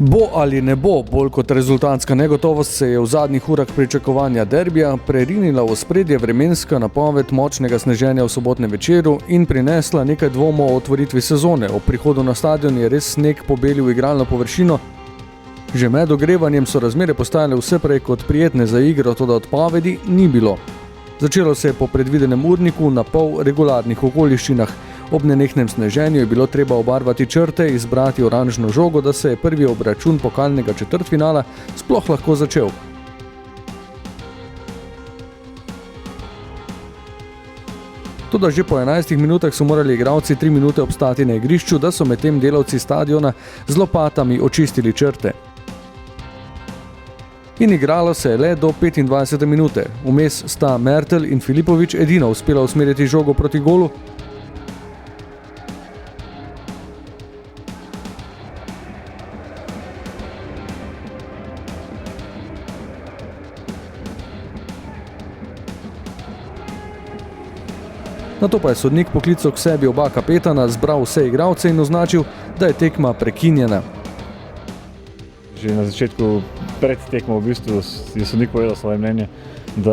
Bo ali ne bo, bolj kot rezultatska negotovost se je v zadnjih urah pričakovanja derbija prerinila v ospredje vremenska napoved močnega sneženja v sobotnem večeru in prinesla nekaj dvomov o otvoritvi sezone. Ob prihodu na stadion je res sneg pobelil igralno površino. Že med ogrevanjem so razmere postajale vse prej kot prijetne za igro, toda odpovedi ni bilo. Začelo se je po predvidenem urniku na pol regularnih okoliščinah. Ob nenehnem sneženju je bilo treba obarvati črte, izbrati oranžno žogo, da se je prvi obračun pokalnega četrtfinala sploh lahko začel. Toda že po 11 minutah so morali igralci 3 minute obstati na igrišču, da so medtem delavci stadiona z lopatami očistili črte. In igralo se je le do 25 minute. Vmes sta Mertel in Filipović edina uspela usmeriti žogo proti golu. Nato pa je sodnik poklical k sebi oba kapetana, zbral vse igralce in označil, da je tekma prekinjena. Že na začetku pred tekmo v bistvu je sodnik povedal svoje mnenje, da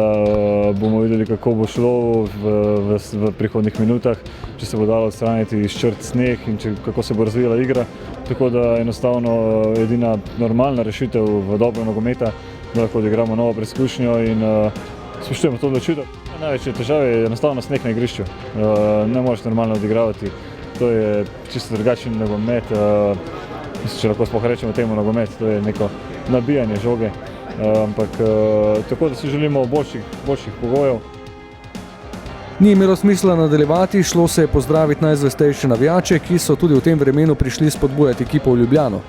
bomo videli, kako bo šlo v prihodnih minutah, če se bo dalo odstraniti iz črt sneg in kako se bo razvijala igra. Tako da enostavno edina normalna rešitev v dobro nogometa, da lahko odigramo novo preizkušnjo in spoštujemo to odločitev. Največja težava je enostavno sneg na igrišču. Ne moreš normalno odigravati. To je čisto drugačen nogomet. Če lahko sploh rečemo temu nogomet, to je neko nabijanje žoge. Ampak tako, da si želimo boljših pogojev. Ni imelo smisla nadaljevati, šlo se je pozdraviti najzvestejše navijače, ki so tudi v tem vremenu prišli spodbujati ekipo v Ljubljano.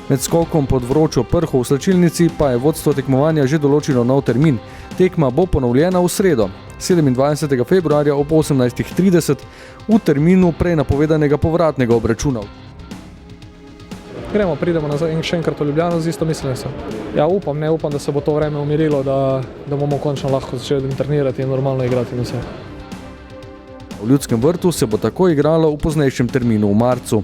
Med skokom pod vročo prho v slačilnici pa je vodstvo tekmovanja že določilo nov termin. Tekma bo ponovljena v sredo, 27. februarja ob 18:30 v terminu prej napovedanega povratnega obračuna. Pridemo nazaj in še enkrat v Ljubljano z isto miselnostjo. Ja, upam, da se bo to vreme umirilo, da bomo končno lahko začeli trenirati in normalno igrati na vse. V Ljudskem vrtu se bo tako igralo v poznejšem terminu v marcu.